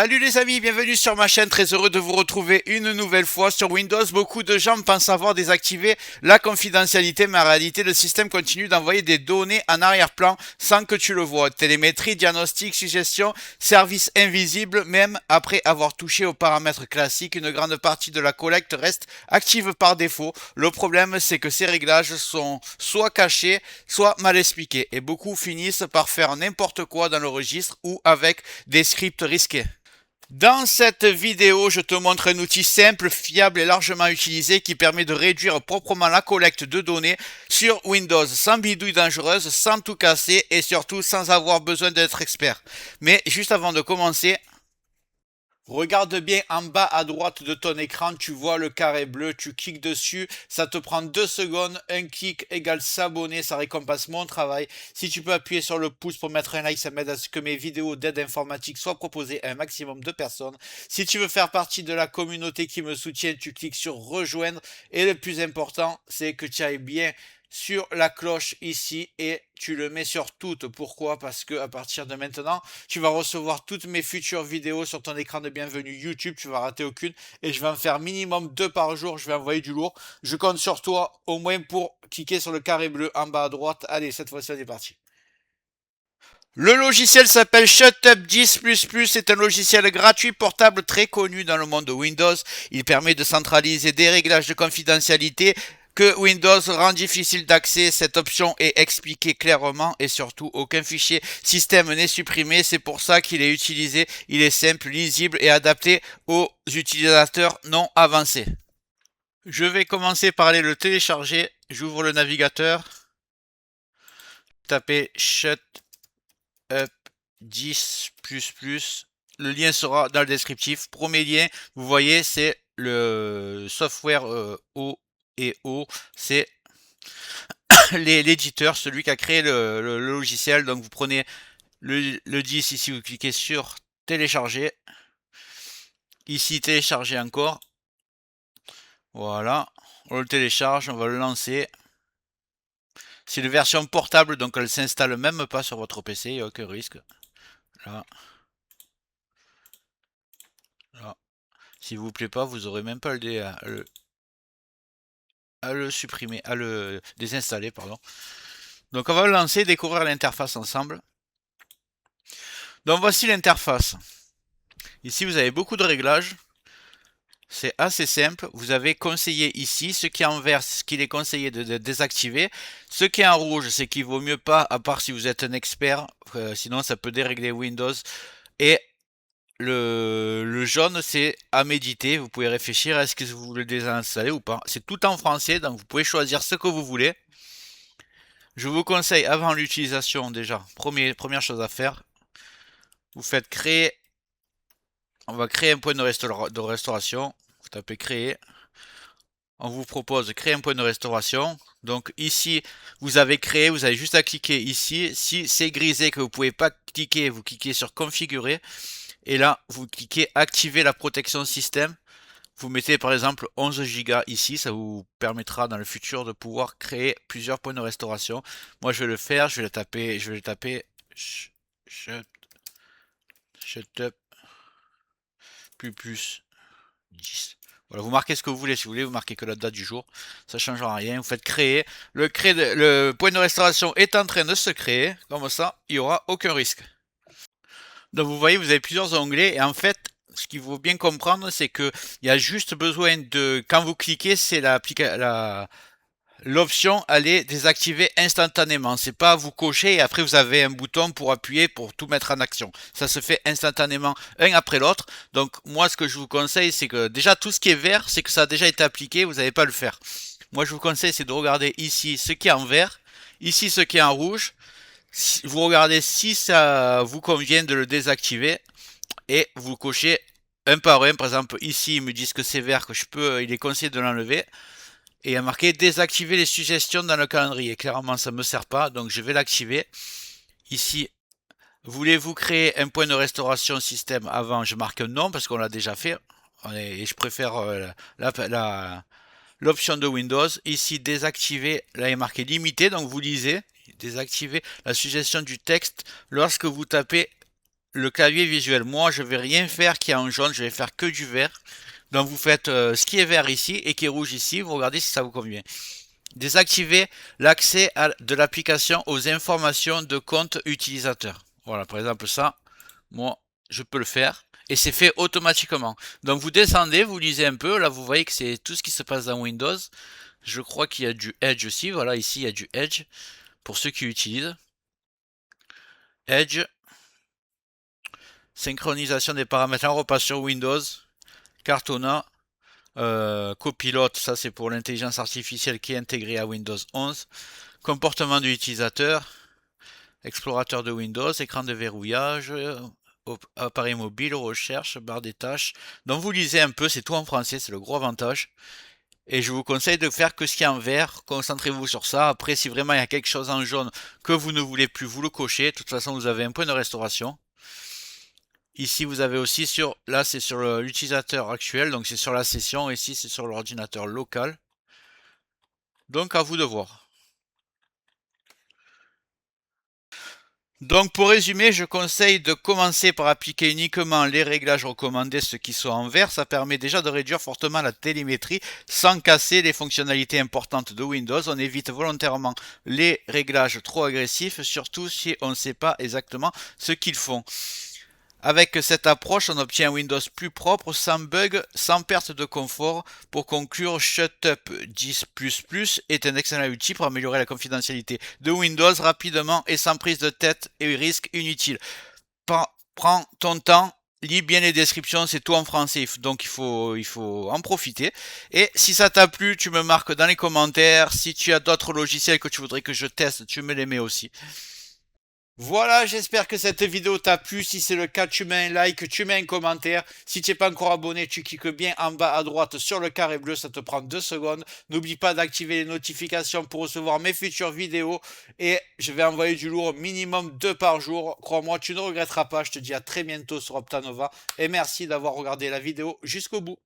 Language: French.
Salut les amis, bienvenue sur ma chaîne, très heureux de vous retrouver une nouvelle fois sur Windows. Beaucoup de gens pensent avoir désactivé la confidentialité, mais en réalité le système continue d'envoyer des données en arrière-plan sans que tu le vois. Télémétrie, diagnostic, suggestion, service invisible, même après avoir touché aux paramètres classiques, une grande partie de la collecte reste active par défaut. Le problème c'est que ces réglages sont soit cachés, soit mal expliqués, et beaucoup finissent par faire n'importe quoi dans le registre ou avec des scripts risqués. Dans cette vidéo, je te montre un outil simple, fiable et largement utilisé qui permet de réduire proprement la collecte de données sur Windows sans bidouille dangereuse, sans tout casser et surtout sans avoir besoin d'être expert. Mais juste avant de commencer, regarde bien en bas à droite de ton écran, tu vois le carré bleu, tu cliques dessus, ça te prend 2 secondes, un clic égale s'abonner, ça récompense mon travail. Si tu peux appuyer sur le pouce pour mettre un like, ça m'aide à ce que mes vidéos d'aide informatique soient proposées à un maximum de personnes. Si tu veux faire partie de la communauté qui me soutient, tu cliques sur rejoindre et le plus important, c'est que tu ailles bien sur la cloche ici et tu le mets sur toutes. Pourquoi? Parce que à partir de maintenant, tu vas recevoir toutes mes futures vidéos sur ton écran de bienvenue YouTube. Tu vas rater aucune et je vais en faire minimum 2 par jour. Je vais envoyer du lourd. Je compte sur toi au moins pour cliquer sur le carré bleu en bas à droite. Allez, cette fois-ci, on est parti. Le logiciel s'appelle Shutup 10++, c'est un logiciel gratuit portable très connu dans le monde de Windows. Il permet de centraliser des réglages de confidentialité que Windows rend difficile d'accès. Cette option est expliquée clairement et surtout aucun fichier système n'est supprimé. C'est pour ça qu'il est utilisé. Il est simple, lisible et adapté aux utilisateurs non avancés. Je vais commencer par aller le télécharger. J'ouvre le navigateur. Tapez Shutup 10++. Le lien sera dans le descriptif. Premier lien, vous voyez, c'est le software O et O. C'est l'éditeur, celui qui a créé le logiciel. Donc vous prenez le 10 ici, vous cliquez sur télécharger. Ici, télécharger encore. Voilà. On le télécharge, on va le lancer. C'est une version portable, donc elle s'installe même pas sur votre PC, il n'y a aucun risque. Là. Là. S'il vous plaît pas, vous aurez même pas à le supprimer, à le désinstaller, pardon. Donc on va le lancer, découvrir l'interface ensemble. Donc voici l'interface. Ici vous avez beaucoup de réglages. C'est assez simple. Vous avez conseillé ici. Ce qui est en vert, c'est ce qu'il est conseillé de désactiver. Ce qui est en rouge, c'est qu'il vaut mieux pas, à part si vous êtes un expert. Sinon ça peut dérégler Windows. Et le jaune, c'est à méditer. Vous pouvez réfléchir, est-ce que vous le désinstaller ou pas. C'est tout en français, donc vous pouvez choisir ce que vous voulez. Je vous conseille, avant l'utilisation déjà, première chose à faire, vous faites créer, on va créer un point de restauration. Vous tapez créer. On vous propose de créer un point de restauration. Donc ici, vous avez créé, vous avez juste à cliquer ici. Si c'est grisé que vous ne pouvez pas cliquer, vous cliquez sur configurer. Et là, vous cliquez activer la protection système. Vous mettez par exemple 11 Go ici, ça vous permettra dans le futur de pouvoir créer plusieurs points de restauration. Moi je vais le faire, je vais le taper Shutup plus 10. Voilà, vous marquez ce que vous voulez, si vous voulez, vous marquez que la date du jour, ça ne changera rien, vous faites créer. Le point de restauration est en train de se créer, comme ça, il n'y aura aucun risque. Donc vous voyez, vous avez plusieurs onglets et en fait, ce qu'il faut bien comprendre, c'est que il y a juste besoin de, quand vous cliquez, c'est l'option, elle est désactivée instantanément. C'est pas vous cochez et après vous avez un bouton pour appuyer pour tout mettre en action. Ça se fait instantanément, un après l'autre. Donc moi, ce que je vous conseille, c'est que déjà tout ce qui est vert, c'est que ça a déjà été appliqué, vous n'allez pas le faire. Moi, je vous conseille, c'est de regarder ici ce qui est en vert, ici ce qui est en rouge. Vous regardez si ça vous convient de le désactiver et vous cochez un par un. Par exemple, ici, ils me disent que c'est vert, que il est conseillé de l'enlever. Et il y a marqué désactiver les suggestions dans le calendrier. Clairement, ça ne me sert pas, donc je vais l'activer. Ici, voulez-vous créer un point de restauration système avant? Je marque non parce qu'on l'a déjà fait. Et je préfère l'option de Windows. Ici, désactiver. Là, il est marqué limité, donc vous lisez. Désactiver la suggestion du texte lorsque vous tapez le clavier visuel. Moi, je vais rien faire qui est en jaune, je vais faire que du vert. Donc vous faites ce qui est vert ici et qui est rouge ici, vous regardez si ça vous convient. Désactiver l'accès de l'application aux informations de compte utilisateur. Voilà, par exemple ça, moi, je peux le faire et c'est fait automatiquement. Donc vous descendez, vous lisez un peu, là vous voyez que c'est tout ce qui se passe dans Windows. Je crois qu'il y a du Edge aussi, voilà, ici il y a du Edge pour ceux qui utilisent. Edge, synchronisation des paramètres, on repasse sur Windows, Cartona, copilote, ça c'est pour l'intelligence artificielle qui est intégrée à Windows 11. Comportement de l'utilisateur, explorateur de Windows, écran de verrouillage, appareil mobile, recherche, barre des tâches. Donc vous lisez un peu, c'est tout en français, c'est le gros avantage. Et je vous conseille de faire que ce qui est en vert, concentrez-vous sur ça. Après, si vraiment il y a quelque chose en jaune que vous ne voulez plus, vous le cochez. De toute façon, vous avez un point de restauration. Ici, vous avez aussi là c'est sur l'utilisateur actuel, donc c'est sur la session. Ici, c'est sur l'ordinateur local. Donc à vous de voir. Donc pour résumer, je conseille de commencer par appliquer uniquement les réglages recommandés, ceux qui sont en vert. Ça permet déjà de réduire fortement la télémétrie sans casser les fonctionnalités importantes de Windows. On évite volontairement les réglages trop agressifs, surtout si on ne sait pas exactement ce qu'ils font. Avec cette approche, on obtient un Windows plus propre, sans bug, sans perte de confort. Pour conclure, Shutup 10++ est un excellent outil pour améliorer la confidentialité de Windows rapidement et sans prise de tête et risque inutile. Prends ton temps, lis bien les descriptions, c'est tout en français, donc il faut en profiter. Et si ça t'a plu, tu me marques dans les commentaires. Si tu as d'autres logiciels que tu voudrais que je teste, tu me les mets aussi. Voilà, j'espère que cette vidéo t'a plu. Si c'est le cas, tu mets un like, tu mets un commentaire. Si tu n'es pas encore abonné, tu cliques bien en bas à droite sur le carré bleu, ça te prend 2 secondes. N'oublie pas d'activer les notifications pour recevoir mes futures vidéos. Et je vais envoyer du lourd minimum 2 par jour. Crois-moi, tu ne regretteras pas. Je te dis à très bientôt sur Optanova. Et merci d'avoir regardé la vidéo jusqu'au bout.